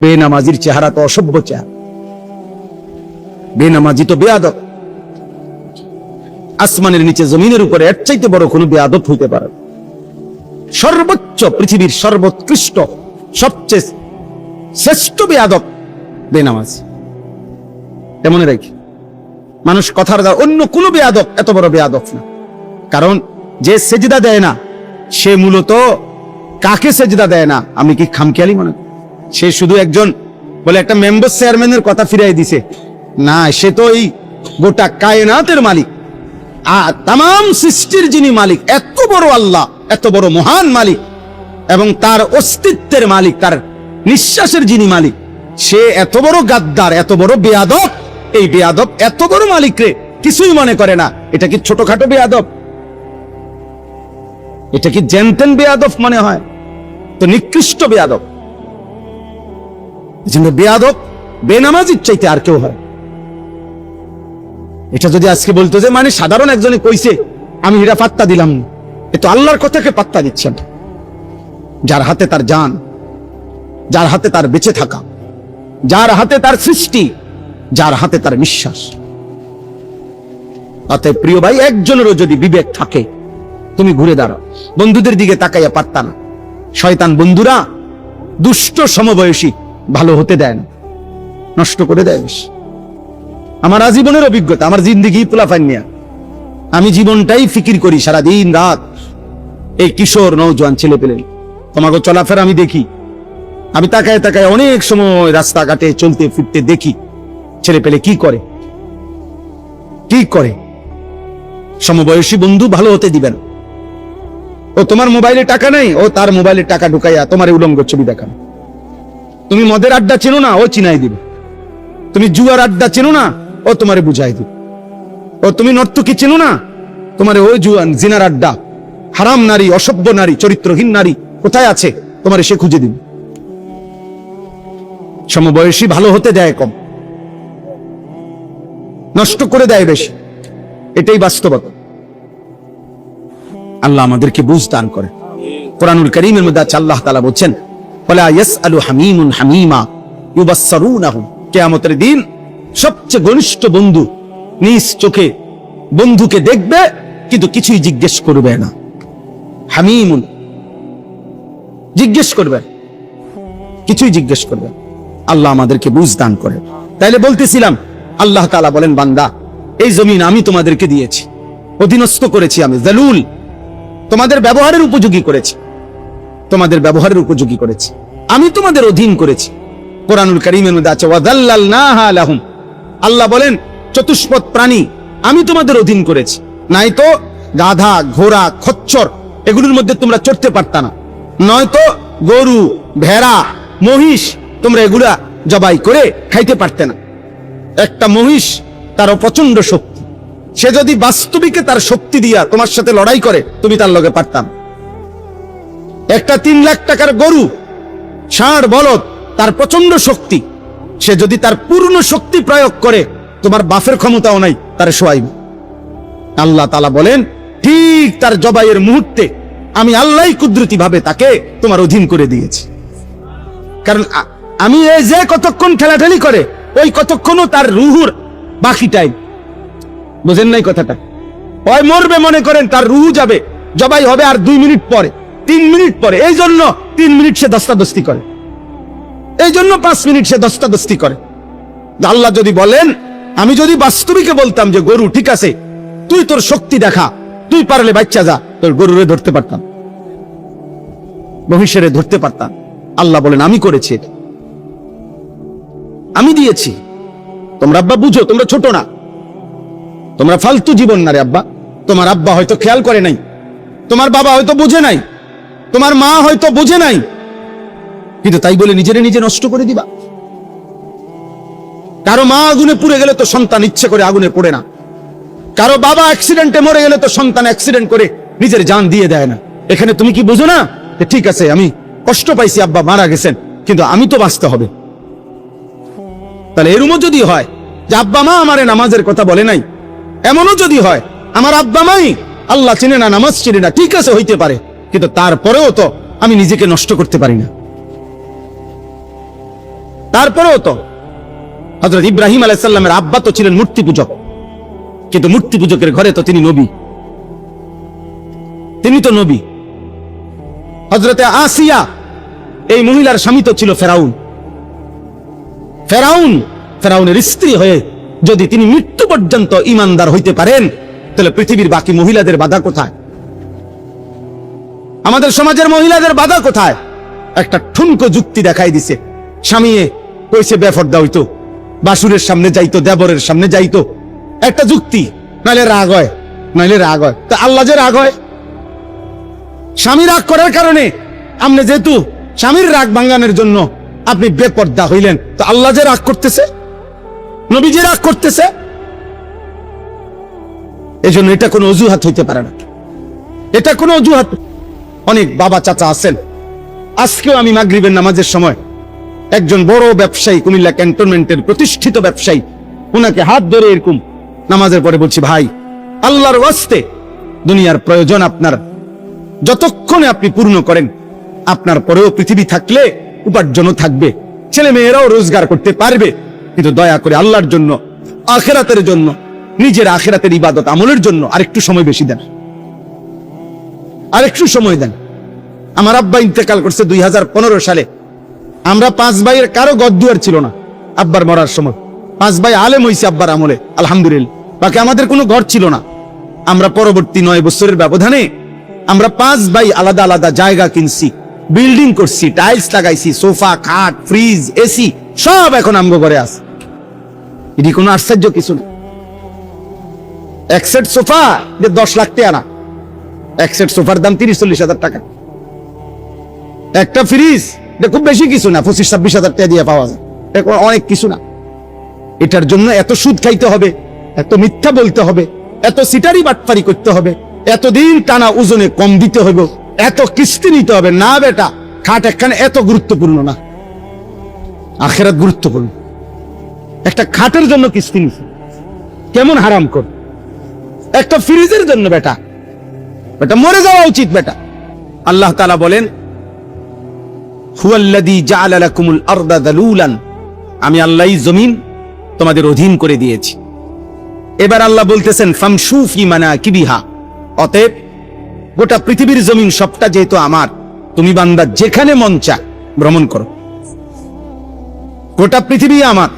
বেনামাজির চেহারা তো অসভ্য চেহারা, বেনামাজি তো বেয়াদব। আসমানের নিচে জমিনের উপরে এর চাইতে বড় কোনো বেয়াদব হইতে পারে? সর্বোচ্চ, পৃথিবীর সর্বোৎকৃষ্ট, সবচেয়ে শ্রেষ্ঠ বেয়াদব বেনামাজি। এমন রাখি, মানুষ কথার দ্বারা অন্য কোন বেয়াদব এত বড় বেয়াদব না। কারণ যে সেজদা দেয় না সে মূলত কাকে সেজদা দেয় না আমি কি খামখেয়ালি মনে করি? সে শুধু একজন বলে একটা মেম্বার চেয়ারম্যানের কথা ফিরাই দিছে না, সে তো এই গোটা কায়নাতের মালিক, আর তাম সৃষ্টির যিনি মালিক, এত বড় আল্লাহ, এত বড় মহান মালিক এবং তার অস্তিত্বের মালিক, তার নিঃশ্বাসের যিনি মালিক, সে এত বড় গাদ্দার, এত বড় বেয়াদব। এই বেয়াদব এত বড় মালিকরে কিছুই মনে করে না। এটা কি ছোটখাটো বেয়াদব? এটা কি জেনতেন বেয়াদব মনে হয়? তো নিকৃষ্ট বেয়াদব। বেয়াদব বেনামাজির চাইতে আর কেউ হয়? এটা যদি আজকে বলতো যে মানে সাধারণ একজনে কইছে আমি এটা পাত্তা দিলাম না, এ তো আল্লাহর কথাকে পাত্তা দিচ্ছেন, যার হাতে তার জান, যার হাতে তার বেঁচে থাকা, যার হাতে তার সৃষ্টি, যার হাতে তার নিঃশ্বাস। অতএব প্রিয় ভাই, একজনেরও যদি বিবেক থাকে তুমি ঘুরে দাঁড়াও, বন্ধুদের দিকে তাকাইয়া পারতা না। শয়তান বন্ধুরা দুষ্ট সমবয়সী ভালো হতে দেয় না, নষ্ট করে দেয় বেশি। আমার আজীবনের অভিজ্ঞতা, আমার জিন্দিগি পোলাফাইন নিয়ে আমি জীবনটাই ফিকির করি সারা দিন রাত। এই কিশোর নওজোয়ান ছেলে পেলে তোমাকে চলাফেরা আমি দেখি, আমি তাকায় তাকায় অনেক সময় রাস্তাঘাটে চলতে ফিরতে দেখি ছেলে পেলে কি করে, কি করে। সমবয়সী বন্ধু ভালো হতে দিবেন। ও তোমার মোবাইলে টাকা নাই, ও তার মোবাইলে টাকা ঢুকাইয়া তোমার উলঙ্গ ছবি দেখানো। তুমি মদের আড্ডা চেনো না, ও চিনাই দিবে। তুমি জুয়ার আড্ডা চেনো না, ও তোমারে বুঝাই দিবে। ও তুমি নর্তকী চেনো না, তোমারে ওই জুয়ান জিনার আড্ডা, হারাম নারী, অসভ্য নারী, চরিত্রহীন নারী কোথায় আছে তোমারে সে খুঁজে দিবে। সমবয়সী ভালো হতে দেয় কম, নষ্ট করে দেয় বেশি। এটাই বাস্তবতা। আল্লাহ আমাদেরকে বুঝ দান করে। কোরআনুল কারীমের মধ্যে আছে আল্লাহ তাআলা বলছেন, ওয়ালা ইয়াসআলু হামীমুন হামীমা ইউবাসসারুনাহুম। কিয়ামতের দিন সবচেয়ে ঘনিষ্ঠ বন্ধু নিজ চোখে বন্ধুকে দেখবে কিন্তু কিছুই জিজ্ঞেস করবে না। হামীমুন জিজ্ঞেস করবে, কিছুই জিজ্ঞেস করবে। আল্লাহ আমাদেরকে বুঝ দান করে। তাইলে বলতেছিলাম, আল্লাহ তাআলা বলেন, বান্দা এই জমিন আমি তোমাদেরকে দিয়েছি, অধীনস্থ করেছি, আমি জালুল, তোমাদের ব্যবহারের উপযোগী করেছি, তোমাদের ব্যবহারের উপযোগী করেছি, আমি তোমাদের অধীন করেছি। কোরআনুল কারীমের মধ্যে আছে ওয়াযাল্লালনাহা লাহুম। আল্লাহ বলেন চতুষ্পদ প্রাণী আমি তোমাদের অধীন করেছি। নাই তো গাধা, ঘোড়া, খচ্চর এগুলোর মধ্যে তোমরা চড়তে পারতা না, নয়তো গরু, ভেড়া, মহিষ তোমরা এগুলা জবাই করে খাইতে পারতে না। একটা মহিষ তার প্রচন্ড শক্তি, সে যদি বাস্তবিকে তার শক্তি দিয়া তোমার সাথে লড়াই করে তুমি তার লগে পারতাম। একটা 3 লাখ টাকার গরু, ষাঁড়, বলদ, তার প্রচন্ড শক্তি, সে যদি তার পূর্ণ শক্তি প্রয়োগ করে তোমার বাফের ক্ষমতাও নাই তার শোয়াইব। আল্লাহ তাআলা বলেন ঠিক তার জবাইয়ের মুহূর্তে আমি আল্লাহই কুদরতি ভাবে তাকে তোমার অধীন করে দিয়েছি। কারণ আমি এই যে কতক্ষণ ঠেলাঠেলি করে ওই কতক্ষণও তার রুহুর বাকি টাইম, বুঝেন নাই কথাটা? ওই মরবে মনে করেন, তার রুহু যাবে, জবাই হবে আর 2 মিনিট পরে, 3 মিনিট পরে। এই জন্য 3 মিনিট সে দস্তাদস্তি করে, এই জন্য 5 মিনিট সে দস্তাদস্তি করে। আল্লাহ যদি বলেন, আমি যদি বাস্তবিকে বলতাম যে গরু ঠিক আছে, তুই তোর শক্তি দেখা, তুই পারলে বাচ্চা যা, তোর গরুরে ধরতে পারতাম, মহিষেরে ধরতে পারতাম। আল্লাহ বলেন আমি করেছি, এটা আমি দিয়েছি। তোমরা আব্বা বুঝো, তোমরা ছোট না, তোমরা ফালতু জীবন না রে আব্বা। তোমার আব্বা হয়তো খেয়াল করে নাই, তোমার বাবা হয়তো বুঝে নাই, তোমার মা হয়তো বুঝে নাই, কিন্তু তাই বলে নিজেরে নিজে নষ্ট করে দিবা? কারো মা আগুনে পুড়ে গেলে তো সন্তান ইচ্ছে করে আগুনে পড়ে না, কারো বাবা অ্যাক্সিডেন্টে মরে গেলে তো সন্তান অ্যাক্সিডেন্ট করে নিজের জান দিয়ে দেয় না। এখানে তুমি কি বুঝো না? ঠিক আছে আমি কষ্ট পাইছি, আব্বা মারা গেছেন, কিন্তু আমি তো বাঁচতে হবে। তাহলে এরকমও যদি হয় যে আব্বা মা আমারে নামাজের কথা বলে নাই, এমনও যদি হয় আমার আব্বা মাই আল্লাহ চিনে না, নামাজ চিনে না, ঠিক আছে হইতে পারে, কিন্তু তারপরেও তো আমি নিজেকে নষ্ট করতে পারি না। তারপরেও তো হযরত ইব্রাহিম আলাইহিস সালামের আব্বা তো ছিলেন মূর্তি পূজক, কিন্তু মূর্তি পূজকের ঘরে তো তিনি নবী, তিনি তো নবী। হযরতে আসিয়া এই মহিলার স্বামী তো ছিল ফেরাউন। ফেরাউনের স্ত্রী হয়ে যদি তিনি মৃত্যু পর্যন্ত ঈমানদার হইতে পারেন, তাহলে পৃথিবীর বাকি মহিলাদের বাধা কোথায়? আমাদের সমাজের মহিলাদের বাধা কোথায়? একটা ঠুনকো যুক্তি দেখাই দিছে। স্বামী কইছে বেফর্দা হইতো, বাসুরের সামনে যাইতো, দেবরের সামনে যাইতো, একটা যুক্তি। নাইলে রাগ হয়, তা আল্লাহ যে রাগ হয়, স্বামী রাগ করার কারণে আপনি যেহেতু স্বামীর রাগ ভাঙানোর জন্য আপনি বেপর্দা হইলেন, তো আল্লাহ যে রাগ করতেছে, নবী যে রাগ করতেছে, এজন্য এটা কোনো অজুহাত হইতে পারে না, এটা কোনো অজুহাত। অনেক বাবা চাচা আছেন, আজকেও আমি মাগরিবের নামাজের সময় একজন বড় ব্যবসায়ী, কুমিল্লা ক্যান্টনমেন্টের প্রতিষ্ঠিত ব্যবসায়ী, ওনাকে হাত ধরে এরকম নামাজের পরে বলছি, ভাই আল্লাহর ওয়াস্তে দুনিয়ার প্রয়োজন আপনার যতক্ষণে আপনি পূর্ণ করেন, আপনার পরেও পৃথিবী থাকলে উপার্জনও থাকবে, ছেলে মেয়েরাও রোজগার করতে পারবে, কিন্তু দয়া করে আল্লাহর জন্য, আখিরাতের জন্য, নিজের আখিরাতের ইবাদত আমলের জন্য আরেকটু সময় বেশি দেন, আরেকটু সময় দেন। আমার আব্বা ইন্তেকাল করছে 2015 সালে। আমরা 5 ভাইয়ের কারো গদ্দুয়ার ছিল না আব্বার মরার সময়। 5 ভাই আলেম হইছে আব্বার আমলে, আলহামদুলিল্লাহ। বাকি আমাদের কোনো ঘর ছিল না। আমরা পরবর্তী 9 বছরের ব্যবধানে আমরা 5 ভাই আলাদা আলাদা জায়গা কিনছি, বিল্ডিং করছি, টাইলস লাগাইছি, সোফা, খাট, ফ্রিজ, এসি সব এখন আমগো ঘরে আছে। এটি কোনো আশ্চর্য কিছু না। এক সেট সোফা যে 10 লাখ টাকা না, এক সেট সোফার দাম 30-40 হাজার টাকা। একটা ফ্রিজ এটা খুব বেশি কিছু না, 25-26 হাজার টাকা দিয়ে পাওয়া যায়, এটা অনেক কিছু না। এটার জন্য এত সুদ খাইতে হবে, এত মিথ্যা বলতে হবে, এত সিটারি বাটপারি করতে হবে, এতদিন টানা ওজনে কম দিতে হবে, এত কিস্তি নিতে হবে না। বেটা, খাট একখানে এত গুরুত্বপূর্ণ না, আখিরাত গুরুত্বপূর্ণ। একটা খাটের জন্য কিস্তি নিছে, কেমন হারাম কর। একটা ফ্রিজের জন্য বেটা মরে যাওয়া উচিত বেটা। আল্লাহ তাআলা বলেন, হুয়াল্লাযী জাআলা লাকুমুল আরদা যালুলান, আমি আল্লাহই জমিন তোমাদের অধীন করে দিয়েছি। এবার আল্লাহ বলতেছেন, ফামশু ফি মানাকিবিহা, অতএব গোটা পৃথিবীর জমিন সবটা যেহেতু আমার, তুমি বান্দা যেখানে মন চায় ভ্রমণ করো। গোটা পৃথিবী আমার,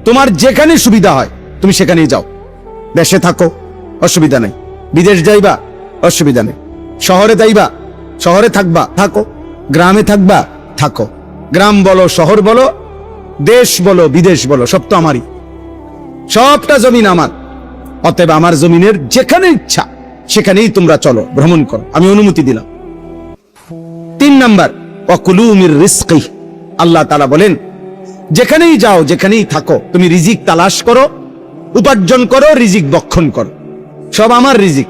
তোমার যেখানে সুবিধা হয় তুমি সেখানেই যাও। দেশে থাকো, অসুবিধা নেই। বিদেশ যাইবা, অসুবিধা নেই। শহরে যাইবা, শহরে থাকবা, থাকো। গ্রামে থাকবা, থাকো। গ্রাম বলো, শহর বলো, দেশ বলো, বিদেশ বলো, সব তো আমারই, সবটা জমিন আমার। অতএব আমার জমিনের যেখানে ইচ্ছা সেখানেই তোমরা চলো, ভ্রমণ করো, আমি অনুমতি দিলাম। 3 নাম্বার, ওয়াকুলু মির রিজকি, আল্লাহ তাআলা বলেন, যেখানেই যাও, যেখানেই থাকো, তুমি রিজিক তালাশ করো, উপার্জন করো, রিজিক বক্ষণ করো। সব আমার রিজিক,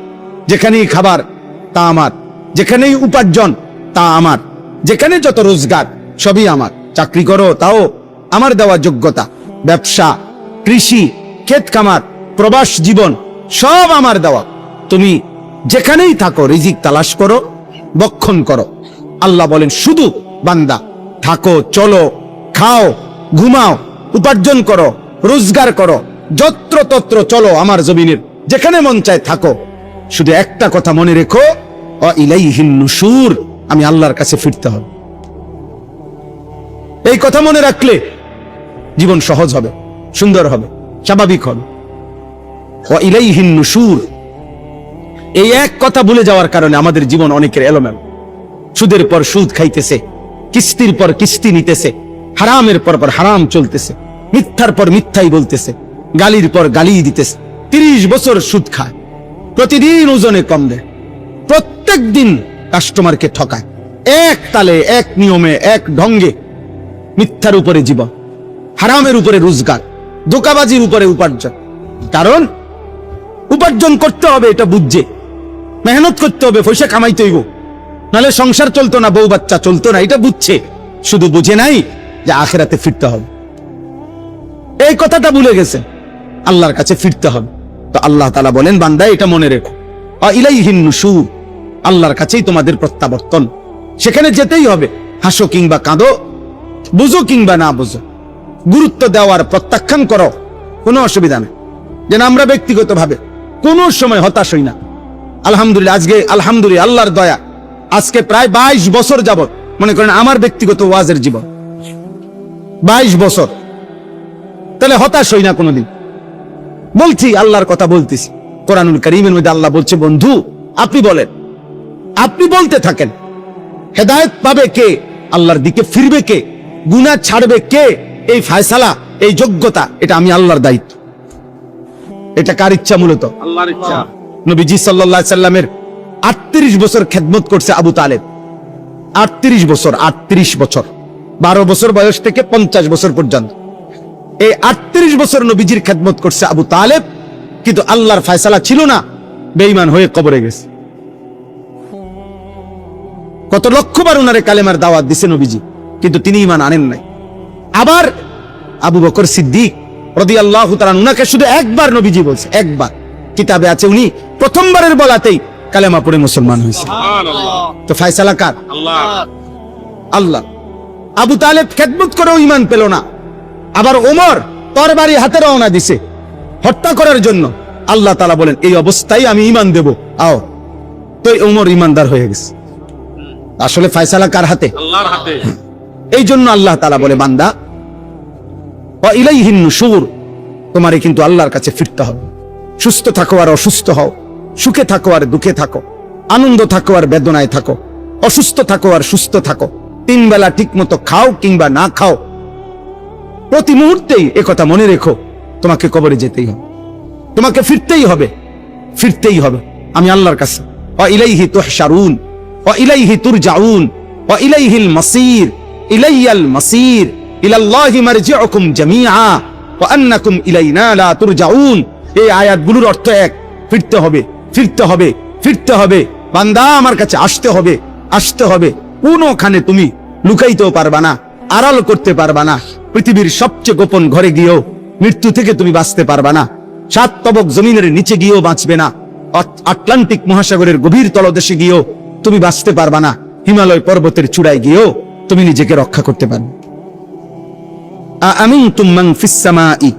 যেখানেই খাবার তা আমার, যেখানেই উপার্জন তা আমার, যেখানে যত রোজগার সবই আমার। চাকরি করো তাও আমার দেওয়া যোগ্যতা, ব্যবসা, কৃষি, ক্ষেত খামার, প্রবাস জীবন সব আমার দেওয়া। তুমি যেখানেই থাকো রিজিক তালাশ করো, বক্ষণ করো। আল্লাহ বলেন, শুধু বান্দা থাকো, চলো, খাও, ঘুমাও, উপার্জন করো, রোজগার করো, যত্র তত্র চলো আমার জমিনের, যেখানে মন চায় থাকো। শুধু একটা কথা মনে রেখো, ইলাইহিন নুশুর, আমি আল্লাহর কাছে ফিরতে হবে। এই কথা মনে রাখলে জীবন সহজ হবে, সুন্দর হবে, স্বাভাবিক হবে। ইলাইহিন নুশুর, এই এক কথা ভুলে যাওয়ার কারণে আমাদের জীবন অনেকের এলোমেলো। সুদের পর সুদ খাইতেছে, কিস্তির পর কিস্তি নিতেছে, হারামের পর পর হারাম চলতেছে, মিথ্যার পর মিথ্যাই বলতেছে, গালির পর গালি দিতেছে। 30 বছর সুদ খায়, প্রতিদিন ওজনে কম দেয়, প্রত্যেক দিন কাস্টমারকে ঠকায়, এক তালে, এক নিয়মে, এক ঢঙ্গে। মিথ্যার উপরে জীবন, হারামের উপরে রোজগার, ধোঁকাবাজির উপরে উপার্জন। কারণ উপার্জন করতে হবে এটা বুঝছে, মেহনত করতে হবে, পয়সা কামাইতে হইব, নাহলে সংসার চলতো না, বউ বাচ্চা চলতো না, এটা বুঝছে। শুধু বুঝে নাই যে আখিরাতে ফিরতে হবে, এই কথাটা ভুলে গেছে। আল্লাহর কাছে ফিরতে হবে। তো আল্লাহ তাআলা বলেন, বান্দা এটা মনে রেখো, ইলাইহিন নুশুর, আল্লাহর কাছেই তোমাদের প্রত্যাবর্তন, সেখানে যেতেই হবে। হাসো কিংবা কাঁদো, বুঝো কিংবা না বুঝো, গুরুত্ব দেওয়ার প্রত্যাখ্যান করো, কোনো অসুবিধা নেই। যেন আমরা ব্যক্তিগতভাবে কোনো সময় হতাশ হই না। আলহামদুলিল্লাহ, আজকে আলহামদুলিল্লাহ আল্লাহর দয়া, আজকে প্রায় 22 বছর যাবত মনে করেন আমার ব্যক্তিগত ওয়াজের জীবন 22 বছর। তাহলে হতাশ হই না কোনোদিন। বলছি আল্লাহর কথা বলতেছি, কোরআনুল কারীমের মধ্যে আল্লাহ বলছে, বন্ধু আপনি বলেন, আপনি বলতে থাকেন, হেদায়েত পাবে কে, আল্লাহর দিকে ফিরবে কে, গুনাহ ছাড়বে কে, এই ফয়সালা, এই যোগ্যতা, এটা আমি আল্লাহর দায়িত্ব। এটা কার ইচ্ছা? মূলত আল্লাহর ইচ্ছা। নবীজি সাল্লাল্লাহু আলাইহি সাল্লামের 38 বছর খেদমত করছে আবু তালেব। 38 বছর, 38 বছর, 12 বছর বয়স থেকে 50 বছর পর্যন্ত এই 38 বছর নবীজির খেদমত করছে আবু তালেব। কিন্তু আল্লাহর ফয়সালা ছিল না, বেঈমান হয়ে কবরে গেছে। কত লক্ষবার উনারে কালেমার দাওয়াত দিছে নবীজি, কিন্তু তিনি ঈমান আনেন নাই। আবার আবু বকর সিদ্দিক রাদিয়াল্লাহু তাআলা উনাকে শুধু একবার নবীজি বলছে, একবার, কিতাবে আছে উনি প্রথমবারের বলাতেই কালেমা পড়ে মুসলমান হয়েছে। সুবহানাল্লাহ। তো ফয়সালা কার? আল্লাহ। আল্লাহ। আবু তালেব খেদমত করেও ঈমান পেল না। আবার ওমর তরবারি হাতে রওনা দিছে হত্যা করার জন্য। আল্লাহ তাআলা বলেন, এই অবস্থায় আমি ঈমান দেব, আও। তো ওমর ঈমানদার হয়ে গেছে। আসলে ফয়সালা কার হাতে? আল্লাহর হাতে। এই জন্য আল্লাহ তাআলা বলে, বান্দা ওয়া ইলাইহিন নুশুর, তোমারে কিন্তু আল্লাহর কাছে ফিরতে হবে। সুস্থ থাকো আর অসুস্থ হও, সুখে থাকো আর দুঃখে থাকো, আনন্দ থাকো আর বেদনায় থাকো, অসুস্থ থাকো আর সুস্থ থাকো, 3 বেলা ঠিক মতো খাও কিংবা না খাও, প্রতি মুহূর্তেই একথা মনে রেখো, তোমাকে কবরে যেতেই হবে, তোমাকে ফিরতেই হবে, ফিরতেই হবে আমি আল্লাহর কাছে। ওয়া ইলাইহি তুহশারুন ওয়া ইলাইহি তুরজাউন ওয়া ইলাইহিল মাসির, ইলাইয়াল মাসির, ইলাল্লাহি মারজিউকুম জামিআ ওয়া আন্নাকুম ইলাইনা লা তুরজাউন। এই আয়াতগুলোর অর্থ এক, ফিরতে হবে, ফিরতে হবে, ফিরতে হবে। বান্দা আমার কাছে আসতে হবে, আসতে হবে। কোনোখানে তুমি লুকাইতেও পারবা না, আড়াল করতে পারবা না। পৃথিবীর সবচেয়ে গোপন ঘরে গিয়েও মৃত্যু থেকে তুমি বাঁচতে পারবা না। 7 তবক জমিনের নিচে গিয়েও বাঁচবে না। আটলান্টিক মহাসাগরের গভীর তলদেশে গিয়েও তুমি বাঁচতে পারবা না। হিমালয় পর্বতের চূড়ায় গিয়েও তুমি নিজেকে রক্ষা করতে পারবে। আমিনতুম মান ফিস সামাই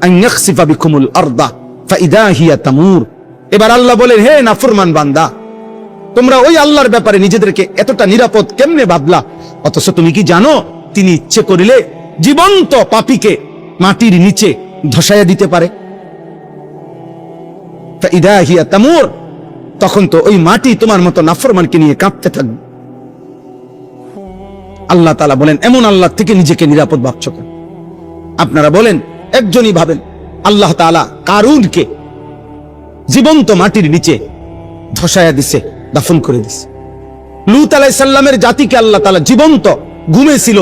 আন ইয়াখসিফা বিকুমুল আরদা ফাইদা হিয়া তামুর। এবার আল্লাহ বলেন, হে নাফরমান বান্দা, তোমরা ওই আল্লাহর ব্যাপারে নিজেদেরকে এতটা নিরাপদ কেমনে ভাবলা? অথচ তুমি কি জানো, তিনি ইচ্ছে করিলে জীবন্ত পাপীকে মাটির নিচে ধসাইয়া দিতে পারে। ফাইদা হিয়া তামুর, তখন তো ওই মাটি তোমার মতো নাফরমানকে নিয়ে কাঁপতে থাকবে। আল্লাহ তাআলা বলেন, এমন আল্লাহ থেকে নিজেকে নিরাপদ ভাবছো কেন? আপনারা বলেন, একজনই ভাবেন, আল্লাহ তাআলা কারুনকে জীবন্ত মাটির নিচে ধসায়া দিছে, দাফন করে দিছে। লূত আলাইহিস সালামের জাতিকে আল্লাহ তাআলা জীবন্ত ঘুমেছিল,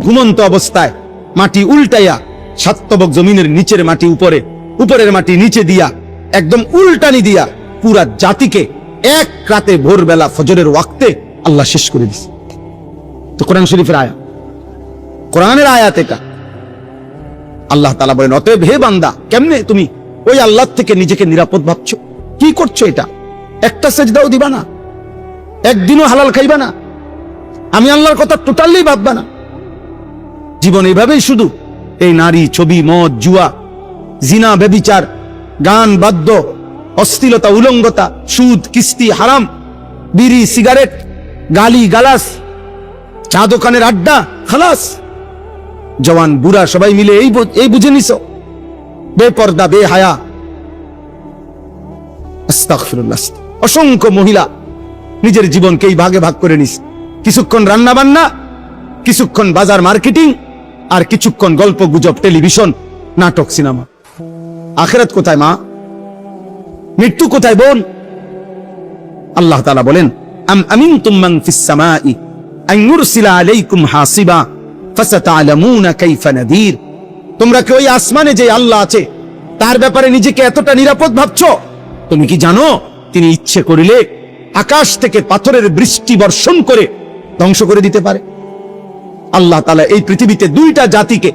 ঘুমন্ত অবস্থায় মাটি উল্টাইয়া 7 তবক জমিনের নিচের মাটি উপরে, উপরের মাটি নিচে দিয়া একদম উল্টানি দিয়া পুরা জাতিকে এক রাতে ভোরবেলা ফজরের ওয়াক্তে আল্লাহ শেষ করে দিছে। তো কোরআন শরীফের আয়াত, কোরআনের আয়াত এটা। আল্লাহ তাআলা বলেন, অতএব হে বান্দা, কেমনে তুমি ওই আল্লাহ থেকে নিজেকে নিরাপদ ভাবছো? কি করছো এটা? একটা সেজদাও দিবা না, একদিনও হালাল খাইবা না, আমি আল্লাহর কথা টোটালি ভাববা না। জীবন এইভাবেই শুধু এই নারী, ছবি, মদ, জুয়া, জিনা, ব্যভিচার, গান, বাদ্য, অশ্লীলতা, উলঙ্গতা, সুদ, কিস্তি, হারাম, বিড়ি, সিগারেট, গালি গালাস, চা দোকানের আড্ডা, খালাস। জওয়ান বুড়া সবাই মিলে এই বুঝে নিছো, বেপর্দা, বেহায়া। আস্তাগফিরুল্লাহ। অসংখ্য মহিলা নিজের জীবনকে এই ভাগে ভাগ করে নিস। কিছুক্ষণ রান্না বান্না, কিছুক্ষণ বাজার মার্কেটিং, আর কিছুক্ষণ গল্প গুজব, টেলিভিশন, নাটক, সিনেমা। আখিরাত কোথায় মা? মৃত্যু কোথায় বোন? আল্লাহ তাআলা বলেন, আম আমিনতুম মান ফিস সামাই আন ইউরসিলা আলাইকুম হাসিবা ফাসাতা'লামুনা কাইফা নাদির। তোমরা কি ওই আসমানে যে আল্লাহ আছে তার ব্যাপারে নিজেকে এতটা নিরাপদ ভাবছো? তুমি কি জানো তিনি ইচ্ছে করিলে আকাশ থেকে পাথরের বৃষ্টি বর্ষণ করে ধ্বংস করে দিতে পারে। আল্লাহ তাআলা এই পৃথিবীতে 2টা জাতিকে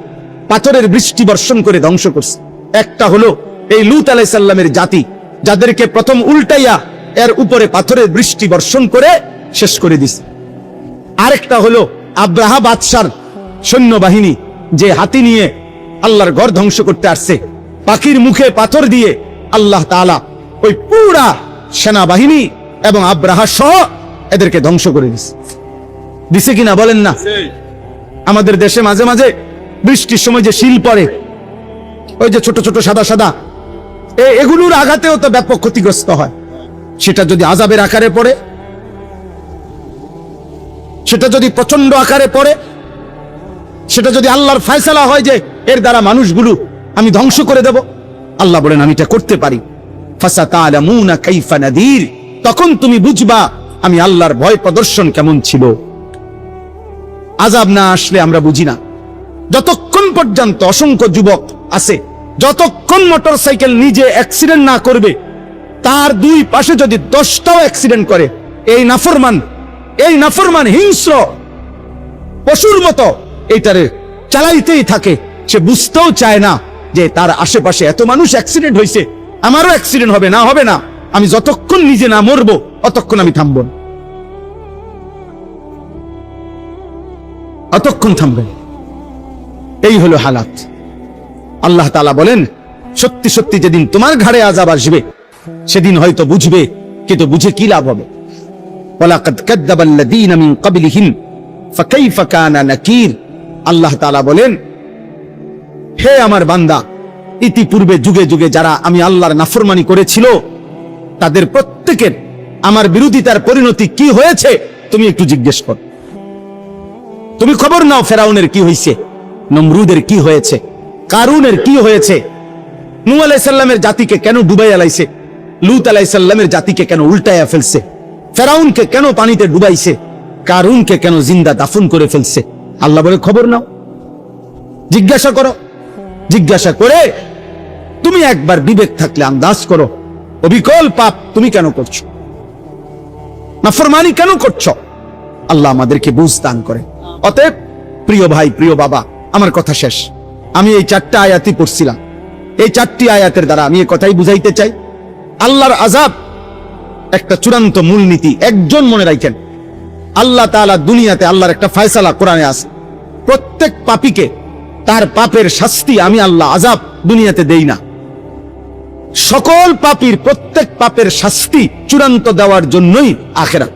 পাথরের বৃষ্টি বর্ষণ করে ধ্বংস করছে। একটা হলো এই লূত আলাইহিস সালামের জাতি, যাদেরকে প্রথম উল্টাইয়া এর উপরে পাথরের বৃষ্টি বর্ষণ করে শেষ করে দিছে। আরেকটা হলো আব্রাহা বাদশার সৈন্যবাহিনী যে হাতি নিয়ে আল্লাহর ঘর ধ্বংস করতে আসছে, পাখির মুখে পাথর দিয়ে আল্লাহ তাআলা ওই পুরা সেনাবাহিনী এবং আব্রাহা সহ এদেরকে ধ্বংস করে দিছে কিনা বলেন না? আমাদের দেশে মাঝে মাঝে বৃষ্টির সময় যে শিল পড়ে, ওই যে ছোট ছোট সাদা সাদা, এগুলোর আঘাতেও তো ব্যাপক ক্ষতিগ্রস্ত হয়। সেটা যদি আযাবের আকারে পড়ে, সেটা যদি প্রচন্ড আকারে পড়ে, সেটা যদি আল্লাহর ফয়সালা হয় যে এর দ্বারা মানুষগুলো আমি ধ্বংস করে দেব, আল্লাহ বলেন আমি এটা করতে পারি। ফাসাতালামুনা কাইফা নাদির, তখন তুমি বুঝবা আমি আল্লাহর ভয় প্রদর্শন কেমন ছিল। আযাব না আসলে আমরা বুঝি না। যতক্ষণ পর্যন্ত অসংখ্য যুবক আছে, যতক্ষণ মোটরসাইকেল নিজে অ্যাক্সিডেন্ট না করবে, তার দুই পাশে যদি 10টাও অ্যাক্সিডেন্ট করে, এই নাফরমান হিংস্র পশুর মতো এইটারে চালাইতেই থাকে। সে বুঝতেও চায় না যে তার আশেপাশে এত মানুষ অ্যাক্সিডেন্ট হয়েছে, আমারও অ্যাক্সিডেন্ট হবে না, আমি যতক্ষণ নিজে না মরবো অতক্ষণ আমি থামবো না, অতক্ষণ থামবেন। এই হলো হালাত। আল্লাহ তাআলা বলেন সত্যি সত্যি যেদিন তোমার ঘাড়ে আযাব আসবে সেদিন হয়তো বুঝবে, কিন্তু বুঝে কি লাভ হবে? ওয়ালাকাদ কাযযাবাল্লাযীনা মিন ক্বাবলিহিম ফাকাইফা কানা নাকির। আল্লাহ তাআলা বলেন, হে আমার বান্দা, ইতিপূর্বে যুগে যুগে যারা আমি আল্লাহর নাফরমানি করেছিল তাদের প্রত্যেকের আমার বিরোধিতার পরিণতি কি হয়েছে তুমি একটু জিজ্ঞেস করো। তুমি খবর নাও ফেরাউনের কি হয়েছে, নমরুদের কি হয়েছে, কারুনের কি হয়েছে, নূহ আলাইহিস সালামের জাতিকে কেন ডুবাইয়া লাইছে, লূত আলাইহিস সালামের জাতিকে কেন উল্টাইয়া ফেলছে, ফেরাউনকে কেন পানিতে ডুবাইছে, কারুনকে কেন জিন্দা দাফন করে ফেলছে। আল্লাহ বলে খবর নাও, জিজ্ঞাসা করো। জিজ্ঞাসা করে তুমি একবার বিবেক থাকলে আন্দাজ করো অবিকল পাপ তুমি কেন করছো, নাফরমানি কেন করছো। আল্লাহ আমাদেরকে বুঝ দান করে। অতএব প্রিয় ভাই, প্রিয় বাবা, আমার কথা শেষ। আমি এই 4টা আয়াতই পড়ছিলাম। এই 4টি আয়াতের দ্বারা আমি এই কথাই বুঝাইতে চাই, আল্লাহর আযাব একটা চূড়ান্ত মূলনীতি। একজন মনে রাখেন, আল্লাহ তাআলা দুনিয়াতে আল্লাহর একটা ফয়সালা কোরআনে আছে, প্রত্যেক পাপীকে তার পাপের শাস্তি আমি আল্লাহ আযাব দুনিয়াতে দেই না। সকল পাপীর প্রত্যেক পাপের শাস্তি চূড়ান্ত দেওয়ার জন্যই আখিরাত।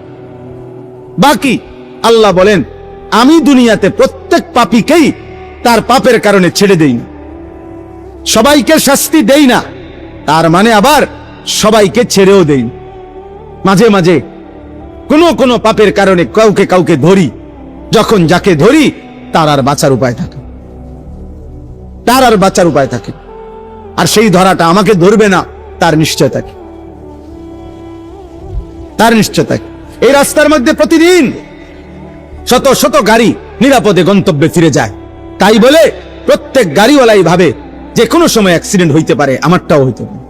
বাকি আল্লাহ বলেন আমি দুনিয়াতে প্রত্যেক পাপীকেই তার পাপের কারণে ছেড়ে দেই না, সবাইকে শাস্তি দেই না, তার মানে আবার সবাইকে ছেড়েও দেই। মাঝে মাঝে কোনো পাপের কারণে কাউকে ধরি, যখন যাকে ধরি তার আর বাঁচার উপায় থাকে, আর সেই ধরাটা আমাকে ধরবে না তার নিশ্চয় থাকে। এই রাস্তার মধ্যে প্রতিদিন শত শত গাড়ি নিরাপদে গন্তব্যে ফিরে যায়, তাই বলে প্রত্যেক গাড়িওয়ালাই ভাবে যে কোনো সময় অ্যাক্সিডেন্ট হইতে পারে, আমারটাও হইতে পারে।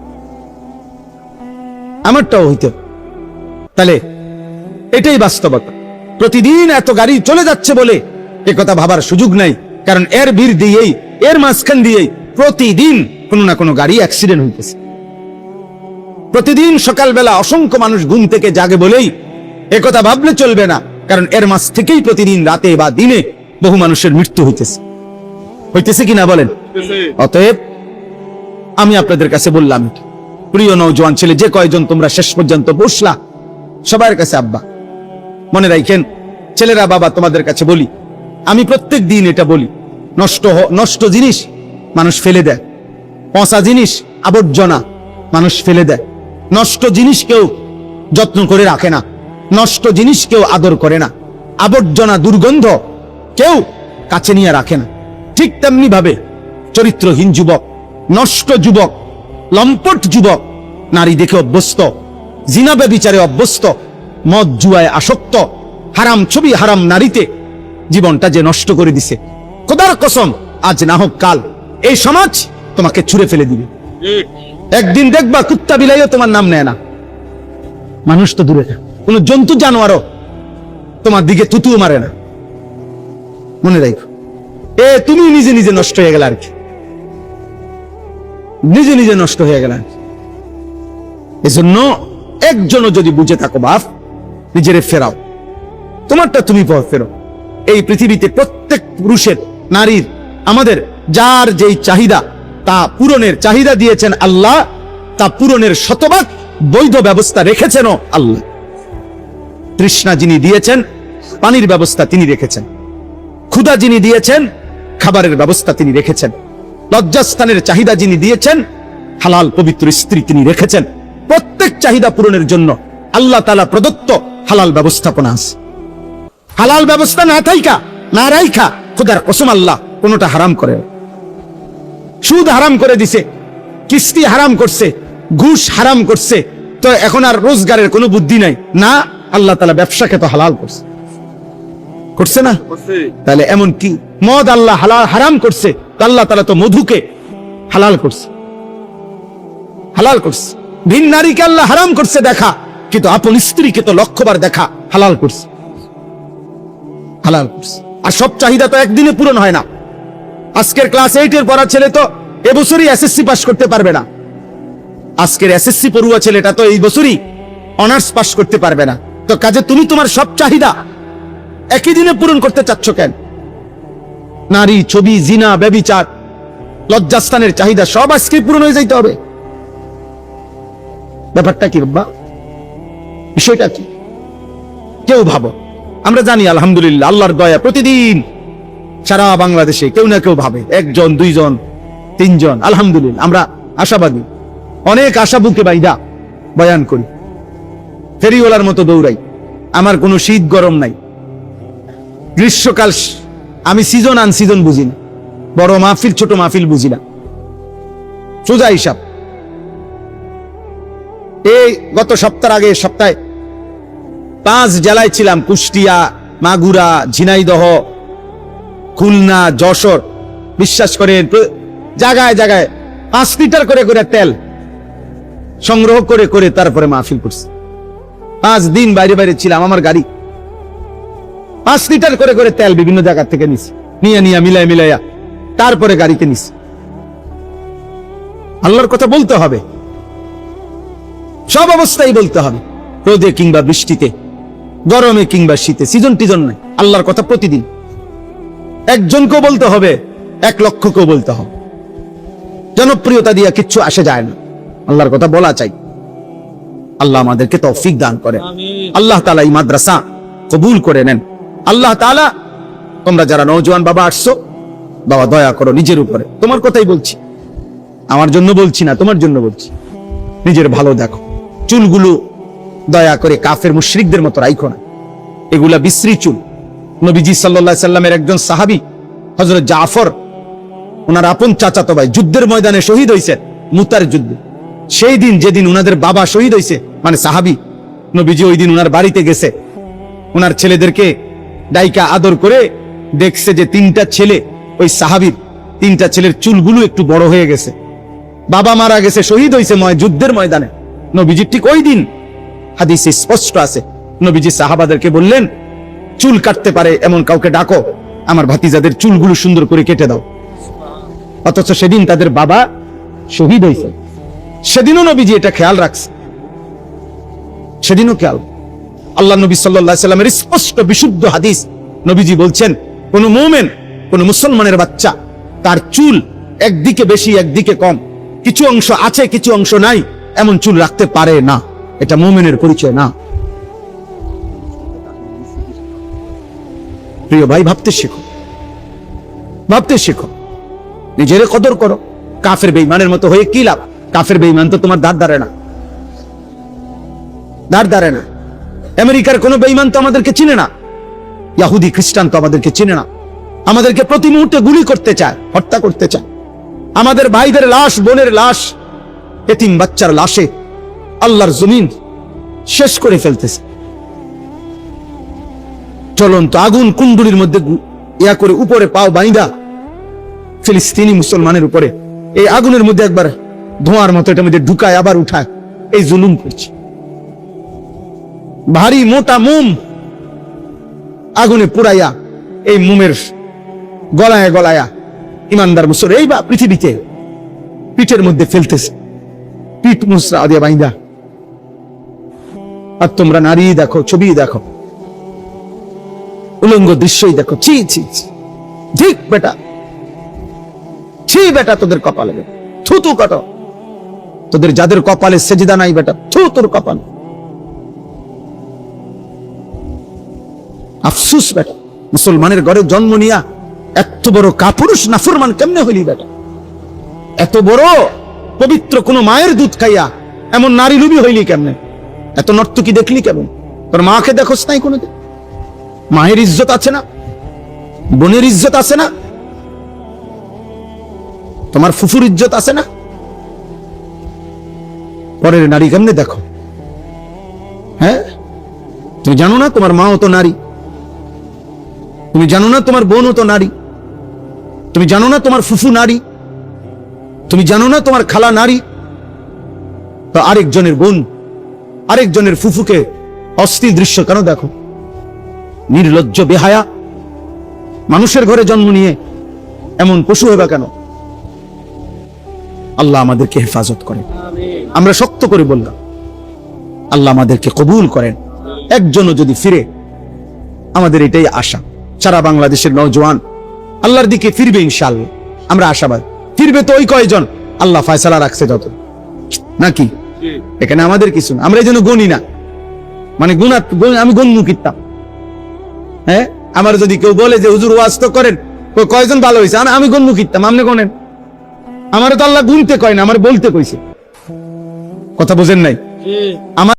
তাহলে এটাই বাস্তবতা। প্রতিদিন এত গাড়ি চলে যাচ্ছে বলে একথা ভাবার সুযোগ নাই, কারণ এর ভিড় দিয়েই, এর মাঝখান দিয়েই প্রতিদিন কোনো না কোনো গাড়ি অ্যাক্সিডেন্ট হইতেছে। প্রতিদিন সকালবেলা অসংখ্য মানুষ ঘুম থেকে জাগে বলেই একথা ভাবলে চলবে না, কারণ এর মাঝ থেকেই প্রতিদিন রাতে বা দিনে বহু মানুষের মৃত্যু হইতেছে কিনা বলেন। অতএব আমি আপনাদের কাছে বললাম, প্রিয় নওজোয়ান ছেলে, যে কয়জন তোমরা শেষ পর্যন্ত বসলা, সবার কাছে আব্বা মনে রাখেন, ছেলেরা বাবা তোমাদের কাছে বলি, আমি প্রত্যেক দিন এটা বলি, নষ্ট জিনিস মানুষ ফেলে দেয়, পচা জিনিস আবর্জনা মানুষ ফেলে দেয়, নষ্ট জিনিস কেউ যত্ন করে রাখে না, নষ্ট জিনিস কেউ আদর করে না, আবর্জনা দুর্গন্ধ কেউ কাছে নিয়ে রাখে না। ঠিক তেমনি ভাবে চরিত্রহীন যুবক, নষ্ট যুবক, লম্পট যুবক, নারী দেখে অভ্যস্ত, জিনা ব্যভিচারে অভ্যস্ত, মদ জুয়ায় আসক্ত, হারাম ছবি হারাম নারীতে জীবনটা যে নষ্ট করে দিছে, খোদার কসম আজ না হোক কাল এই সমাজ তোমাকে ছুঁড়ে ফেলে দিবে। একদিন দেখবা কুত্তা বিলাইও তোমার নাম নেয় না, মানুষ তো দূরে থাকে, কোন জন্তু জানোয়ারও তোমার দিকে থুতুও মারে না। মনে রাখো, তুমি নিজে নিজে নষ্ট হয়ে গেল, আর কি নিজে নষ্ট হয়ে গেল। এজন্য একজনও যদি বুঝে থাকো বাপ, নিজেরে ফেরাও, তোমারটা তুমি ফেরো, এই পৃথিবীতে প্রত্যেক পুরুষের, নারীর, আমাদের যার যেই চাহিদা তা পূরণের চাহিদা দিয়েছেন আল্লাহ, তা পূরণের শতভাগ বৈধ ব্যবস্থা রেখেছেন আল্লাহ। তৃষ্ণা যিনি দিয়েছেন, পানির ব্যবস্থা তিনি রেখেছেন। ক্ষুধা যিনি দিয়েছেন, খাবারের ব্যবস্থা তিনি রেখেছেন। লজ্জাস্থানের চাহিদা যিনি দিয়েছেন, হালাল পবিত্র স্ত্রী তিনি রেখেছেন। প্রত্যেক চাহিদা পূরণের জন্য আল্লাহ তাআলা প্রদত্ত হালাল ব্যবস্থাপনা আছে। হালাল ব্যবস্থা না রাইখা খোদার কসম আল্লাহ কোনটা হারাম করে। সুদ হারাম করে দিছে, কিস্তি হারাম করছে, ঘুষ হারাম করছে, তো এখন আর রোজগারের কোনো বুদ্ধি নাই না। আল্লাহ তাআলা ব্যবসাকে তো হালাল করছে না? তাহলে এমন কি মদ আল্লাহ হারাম করছে, তো আল্লাহ তাআলা তো মধুকে হালাল করছে। ভিন নারীকে আল্লাহ হারাম করছে দেখা, কিন্তু আপন স্ত্রীকে তো লক্ষবার দেখা হালাল করছে। আর সব চাহিদা তো একদিনে পূরণ হয় না। আজকের ক্লাস 8 এর পড়া ছেলে তো এবছরই এসএসসি পাস করতে পারবে না। আজকের এসএসসি পড়ুয়া ছেলেটা তো এই বছরই অনার্স পাস করতে পারবে না। তো কাজে তুমি তোমার সব চাহিদা একই দিনে পূরণ করতে চাচ্ছ কেন? নারী, ছবি, জিনা, ব্যভিচার, লজ্জাস্থানের চাহিদা সব আজকে পূরণ হয়ে যাইতে হবে। ব্যাপারটা কি বাবা? বিষয়টা কি? কেউ ভাবো, আমরা জানি আলহামদুলিল্লাহ আল্লাহর দয়া প্রতিদিন সারা বাংলাদেশে কেউ না কেউ ভাবে, 1 জন 2 জন 3 জন, আলহামদুলিল্লাহ আমরা আশাবাদী। অনেক আশা বুকে বাইদা বয়ান করি, ফেরিওয়ালার মতো দৌড়াই। আমার কোনো শীত গরম নাই, গ্রীষ্মকাল আমি সিজন আনসিজন বুঝি না, বড় মাহফিল ছোট মাহফিল বুঝি না, সোজা হিসাব। এই গত সপ্তাহে 5 জেলায় ছিলাম, কুষ্টিয়া, মাগুরা, ঝিনাইদহ, খুলনা, যশোর। বিশ্বাস করেন জায়গায় জায়গায় 5 লিটার করে তেল সংগ্রহ করে তারপরে মাহফিল করছি। 5 দিন বাইরে ছিলাম, আমার গাড়ি 5 লিটার করে তেল বিভিন্ন জায়গা থেকে নিছি, নিয়ে মিলাইয়া তারপরে গাড়িতে নিছি। আল্লাহর কথা বলতে হবে, সব অবস্থায় বলতে হবে, রোদে কিংবা বৃষ্টিতে, গরমে কিংবা শীতে, সিজন টিজন নাই। আল্লাহর কথা প্রতিদিন একজনকেও বলতে হবে, 1 লক্ষকেও বলতে হবে। জনপ্রিয়তা দিয়ে কিচ্ছু আসে যায় না, আল্লাহর কথা বলা চাই। আল্লাহ আমাদেরকে তৌফিক দান করে। আল্লাহ তাআলা এই মাদ্রাসা কবুল করে নেন। আল্লাহ তাআলা, তোমরা যারা নওজোয়ান বাবা আসছো, বাবা দয়া করো নিজের উপরে, তোমার কথাই বলছি, আমার জন্য বলছি না, তোমার জন্য বলছি। নিজের ভালো দেখো, চুলগুলো দয়া করে কাফের মুশরিকদের মতো রাখো না, এগুলা বিশ্রী চুল। নবীজি সাল্লাল্লাহু আলাইহি সাল্লামের একজন সাহাবী হযরত জাফর, ওনার আপন চাচাতো ভাই, যুদ্ধের ময়দানে শহীদ হয়েছে, মুতার যুদ্ধে। সেই দিন যেদিন ওনাদের বাবা শহীদ হয়েছে, মানে সাহাবী, নবীজি ওই দিন ওনার বাড়িতে গেছে, ওনার ছেলেদেরকে ডাইকা আদর করে দেখছে যে 3টা ছেলে, ওই সাহাবীর 3টা ছেলের চুলগুলো একটু বড় হয়ে গেছে। বাবা মারা গেছে, শহীদ হয়েছে যুদ্ধের ময়দানে। নবীজি ঠিক ওই দিন, হাদিসে স্পষ্ট আছে, নবীজি সাহাবাদেরকে বললেন, চুল কাটতে পারে এমন কাউকে ডাকো, আমার ভাতিজাদের চুলগুলো সুন্দর করে কেটে দাও। অথচ সেদিন তাদের বাবা শহীদ হয়েছে। সেদিনও নবীজি এটা খেয়াল রাখছে, সেদিনও খেয়াল। আল্লাহ নবী সাল্লাল্লাহু আলাইহি সাল্লামের স্পষ্ট বিশুদ্ধ হাদিস, নবীজি বলছেন, কোন মুমিন, কোন মুসলমানের বাচ্চা, তার চুল একদিকে বেশি একদিকে কম, কিছু অংশ আছে কিছু অংশ নাই, এমন চুল রাখতে পারে না। এটা মুমিনের পরিচয় না। প্রিয় ভাই, ভাবতে শেখো, নিজের কদর করো। কাফের বেঈমানের মতো হয়ে কি লাভ? কাফের বেঈমান তো তোমার ধার ধারে না। আমেরিকার কোন বেঈমান তো আমাদেরকে চিনে না, ইহুদি খ্রিস্টান তো আমাদেরকে চিনে না। আমাদেরকে প্রতি মুহূর্তে গুলি করতে চায়, হত্যা করতে চায়। আমাদের ভাইদের লাশ, বোনের লাশ, এতিম বাচ্চার লাশে আল্লাহর জমিন শেষ করে ফেলতেছে। চলন্ত আগুন কুণ্ডুলির মধ্যে ইয়া করে উপরে পাও বাইন্দা ফিলিস্তিনি মুসলমানের উপরে এই আগুনের মধ্যে একবার ধোঁয়ার মতো এটার মধ্যে ঢুকায় আবার উঠায়, এই জুলুম করছে। ভারী মোটা মোম আগুনে পুরাইয়া, এই মোমের গলায়া ইমানদার মুসলমান এই বা পৃথিবীতে পিঠের মধ্যে ফেলতেছে, পিঠ মুসরা দিয়ে বাইন্দা। আর তোমরা নারী দেখো, ছবি দেখো, উলঙ্গ দৃশ্যই দেখো, ছি ছি ছি। ঠিক বেটা, ছি বেটা, তোদের কপালে থু থু কত, তোদের যাদের কপালে সেজদা নাই বেটা, থু তোর কপাল। আফসুস বেটা, মুসলমানের ঘরে জন্ম নিয়া এত বড় কাপুরুষ নাফরমান কেমনে হইলি বেটা? এত বড় পবিত্র কোন মায়ের দুধ খাইয়া এমন নারী লুবি হইলি কেমনে? এত নর্তকী দেখলি কেমন? তোর মাকে দেখোস নাই কোনোদিন? মায়ের ইজ্জত আছে না? বোনের ইজ্জত আছে না? তোমার ফুফুর ইজ্জত আছে না? পরের নারী কেমনে দেখো? হ্যাঁ, তুমি জানো না তোমার মাও তো নারী? তুমি জানো না তোমার বোনও তো নারী? তুমি জানো না তোমার ফুফু নারী? তুমি জানো না তোমার খালা নারী? তো আরেকজনের বোন, আরেকজনের ফুফুকে অস্থির দৃশ্য কেন দেখো? নির্লজ্জ বেহায়া, মানুষের ঘরে জন্ম নিয়ে এমন পশু হবে কেন? আল্লাহ আমাদেরকে হেফাজত করেন। আমরা শক্ত করে বললাম, আল্লাহ আমাদেরকে কবুল করেন। একজনও যদি ফিরে, আমাদের এটাই আশা, সারা বাংলাদেশের নওজোয়ান আল্লাহর দিকে ফিরবে ইনশাআল্লাহ। আমরা আশাবাদ, ফিরবে তো ওই কয়জন আল্লাহ ফয়সালা রাখছে যত, নাকি? এখানে আমাদের কিছু না, আমরা এই জন্য গণি না, মানে আমি গণমুখিতাম। হ্যাঁ, আমার যদি কেউ বলে যে হুজুর ওয়াজ তো করেন, কয়জন ভালো হয়েছে, আমি গণমুখিতাম, আপনি গণেন। আমার তো আল্লাহ গুনতে কয় না, আমার বলতে কইছে। কথা বোঝেন নাই? আমার